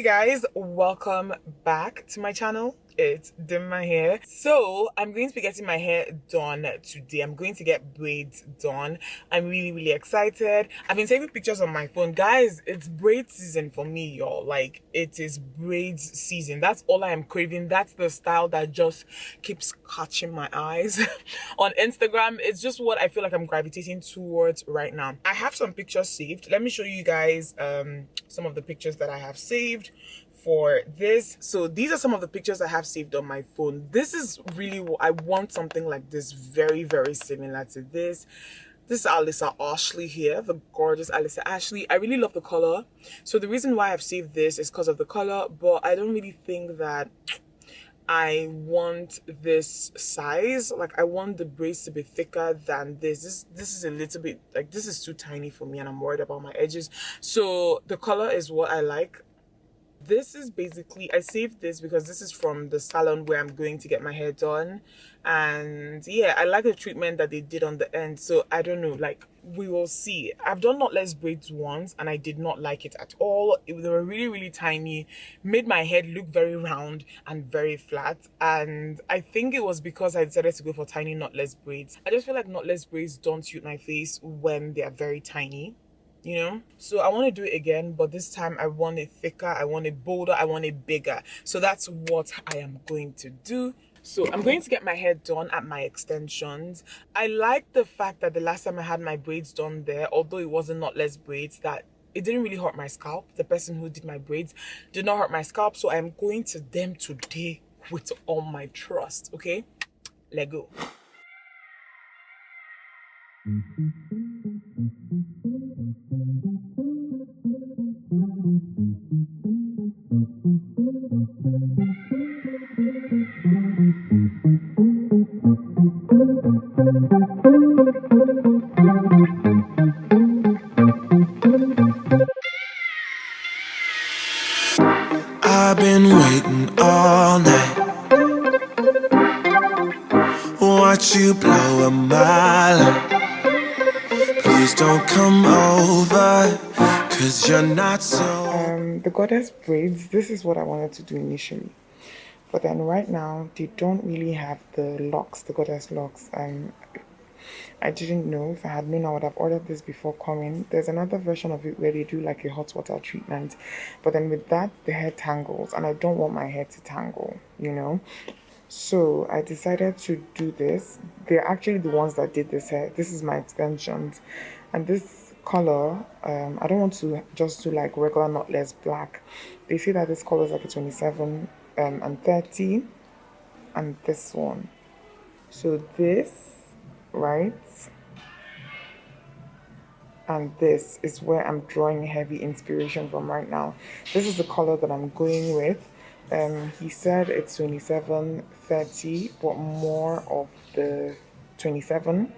Guys, welcome back to my channel. It's Dimma here. So I'm going to be getting my hair done today. I'm going to get braids done. I'm really excited. I've been taking pictures on my phone. Guys, it's braid season for me, y'all. Like, it is braids season. That's all I am craving. That's the style that just keeps catching my eyes on Instagram. It's just what I feel like I'm gravitating towards right now. I have some pictures saved. Let me show you guys some of the pictures that I have saved for this. So these are some of the pictures I have saved on my phone. This is really what I want, something like this, very similar to this. This is Alyssa Ashley here, the gorgeous Alyssa Ashley. I really love the color. So the reason why I've saved this is because of the color, but I don't really think that I want this size. Like, I want the braids to be thicker than this. This is a little bit, like, this is too tiny for me and I'm worried about my edges. So the color is what I like. This is basically, I saved this because this is from the salon where I'm going to get my hair done. And yeah, I like the treatment that they did on the end. So I don't know, like, we will see. I've done knotless braids once and I did not like it at all. They were really tiny, made my head look very round and very flat. And I think it was because I decided to go for tiny knotless braids. I just feel like knotless braids don't suit my face when they are very tiny, you know. So I want to do it again, but this time I want it thicker, I want it bolder, I want it bigger. So that's what I am going to do. So I'm going to get my hair done at my extensions. I like the fact that the last time I had my braids done there, although it wasn't knotless braids, that it didn't really hurt my scalp. The person who did my braids did not hurt my scalp. So I'm going to them today with all my trust. Okay, let go. I've been waiting all night. Watch you blow up my life. Please don't come over, 'cause you're not so. The goddess braids, this is what I wanted to do initially. But then right now, they don't really have the locks, the goddess locks. I didn't know. If I had known, I would have ordered this before coming. There's another version of it where they do like a hot water treatment. But then with that, the hair tangles. And I don't want my hair to tangle, you know. So I decided to do this. They're actually the ones that did this hair. This is my extensions. And this color, I don't want to just do like regular knotless black. They say that this color is like a 27 and 30. And this one. So this, right, and this is where I'm drawing heavy inspiration from right now. This is the color that I'm going with. He said it's 27, 30, but more of the 27,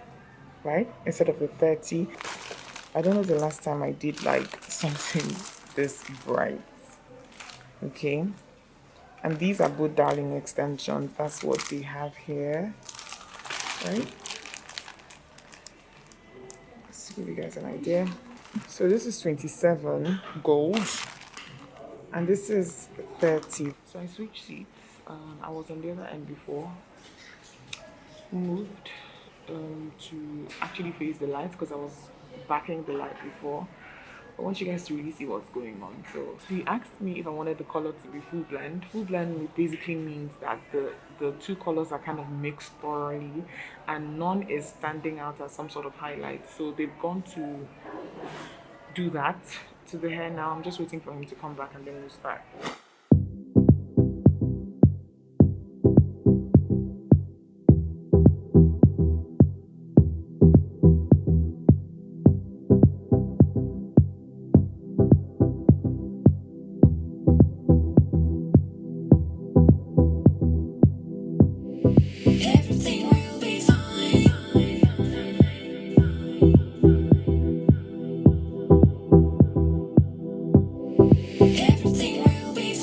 right, instead of the 30. I don't know the last time I did like something this bright. Okay, and these are both darling extensions. That's what they have here, right? Let's give you guys an idea. So this is 27 gold and this is 30. So I switched seats. I was on the other end before, moved to actually face the light because I was backing the light before. I want you guys to really see what's going on. So he asked me if I wanted the color to be full blend. Full blend basically means that the two colors are kind of mixed thoroughly and none is standing out as some sort of highlight. So they've gone to do that to the hair now. I'm just waiting for him to come back and then we'll start. Everything will be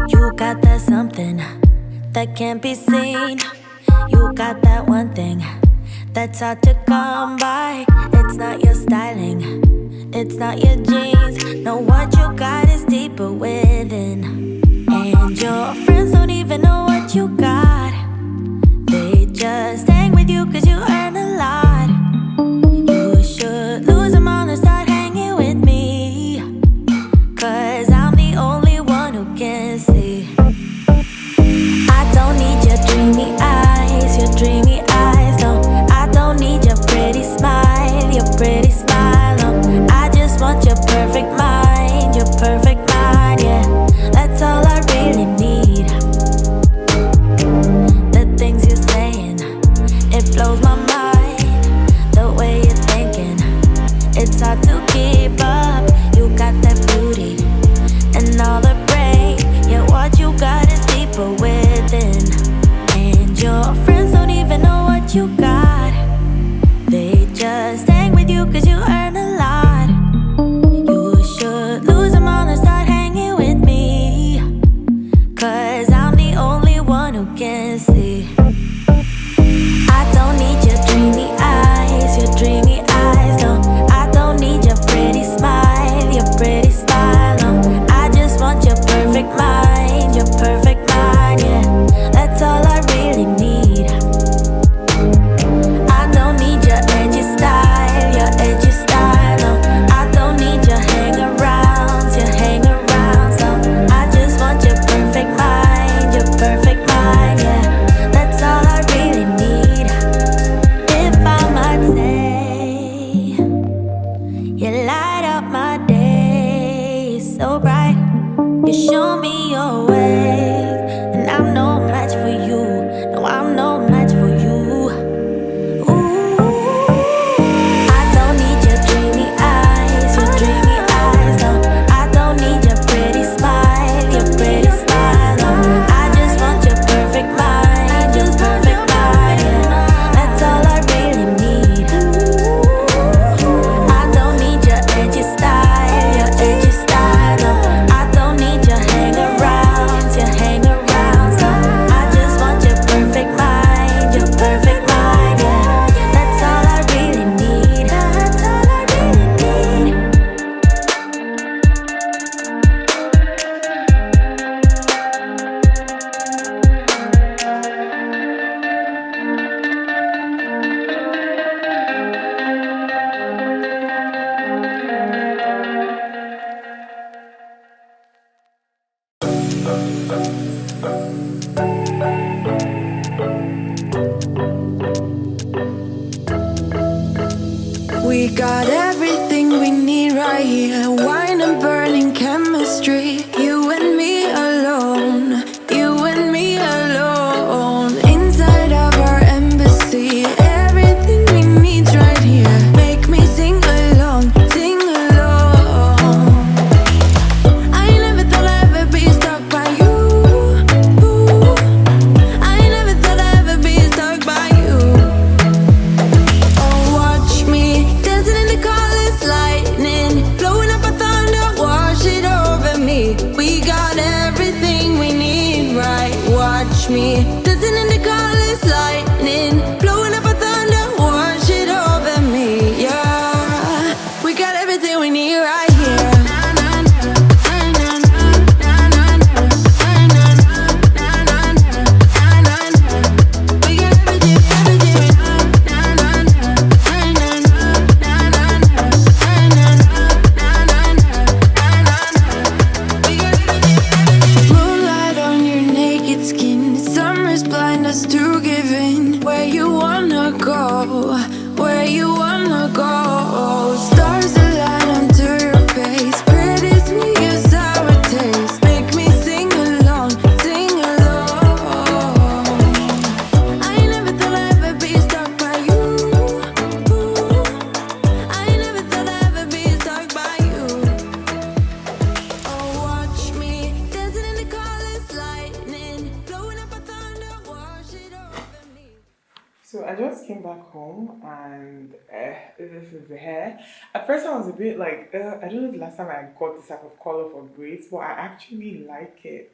You got that something that can't be seen. You got that one thing that's hard to come by. It's not your styling, it's not your jeans. No, what you got is deeper within. And your friends don't even know what you got. They just hang with you cause you earn a lot. You should lose them all and start hanging with me, cause I'm the only one who can see. I don't need your dreamy eyes, no. I don't need your pretty smile, no. I just want your perfect mind, yeah. That's all I really need. The things you're saying, it blows my mind. The way you're thinking, it's hard to keep up. You got that beauty and all the brain, yeah, what you got is deeper within. And your friends don't even know what you got. They just hang with you cause you earn a lot. You should lose them all and start hanging with me, cause I'm the only one who can see. I don't need your dreamy eyes, no. I don't need your pretty smile, no. I just want your perfect mind, yeah. That's all I really need. I don't need your edgy style, no. I don't need your hang-arounds, no. I just want your perfect mind, yeah. That's all I really need. If I might say, you light up my day so bright. You show me your way, and I'm no match for you. No, I'm no match for you. Ooh, I don't need your dreamy eyes, no. I don't need your pretty smile, no. I just want your perfect mind, yeah. That's all I really need. I don't need your edgy style, no. I don't need your hang-arounds, no. I just want your perfect mind, yeah. That's all I really need. We got everything we need right here. Wine and burning chemistry. You and me alone. Inside of our embassy. Everything we need's right here. Make me sing along. I never thought I'd ever be stuck by you. I never thought I'd ever be stuck by you. Oh, watch me dancing in the colors, lightning, blowing up a thunder, wash it over me. We got everything we need, right? Watch me dancing in the colors, lightning, blowing up a thunder, wash it over me. Yeah, we got everything we need right here. Moonlight on your naked skin, summer's blind us to give in. Where you wanna go, stars align onto your face, pretty sweet your sour taste. Make me sing along. I never thought I'd ever be stuck by you. I never thought I'd ever be stuck by you. Oh, watch me dancing in the colors, lightning, blowing up a thunder, wash it over. So I just came back home and this is the hair. At first I was a bit like, I don't know the last time I got this type of color for braids, but I actually like it.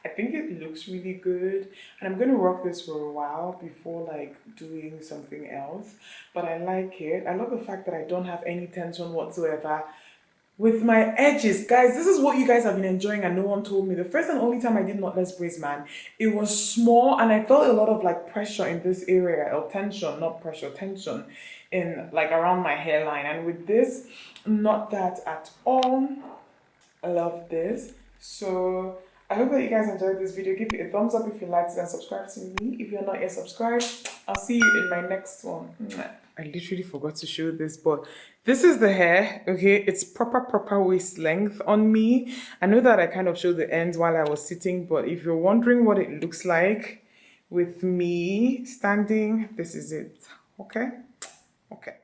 I think it looks really good and I'm going to rock this for a while before like doing something else. But I like it. I love the fact that I don't have any tension whatsoever with my edges. Guys, this is what you guys have been enjoying and no one told me. The first and only time I did knotless braids, man, it was small and I felt a lot of like pressure in this area, or tension, not pressure, tension in like around my hairline. And with this, not that at all. I love this. So I hope that you guys enjoyed this video. Give it a thumbs up if you liked it and subscribe to me if you're not yet subscribed. I'll see you in my next one. I literally forgot to show this, but this is the hair, okay? It's proper waist length on me. I know that I kind of showed the ends while I was sitting, but if you're wondering what it looks like with me standing, this is it, okay? Okay.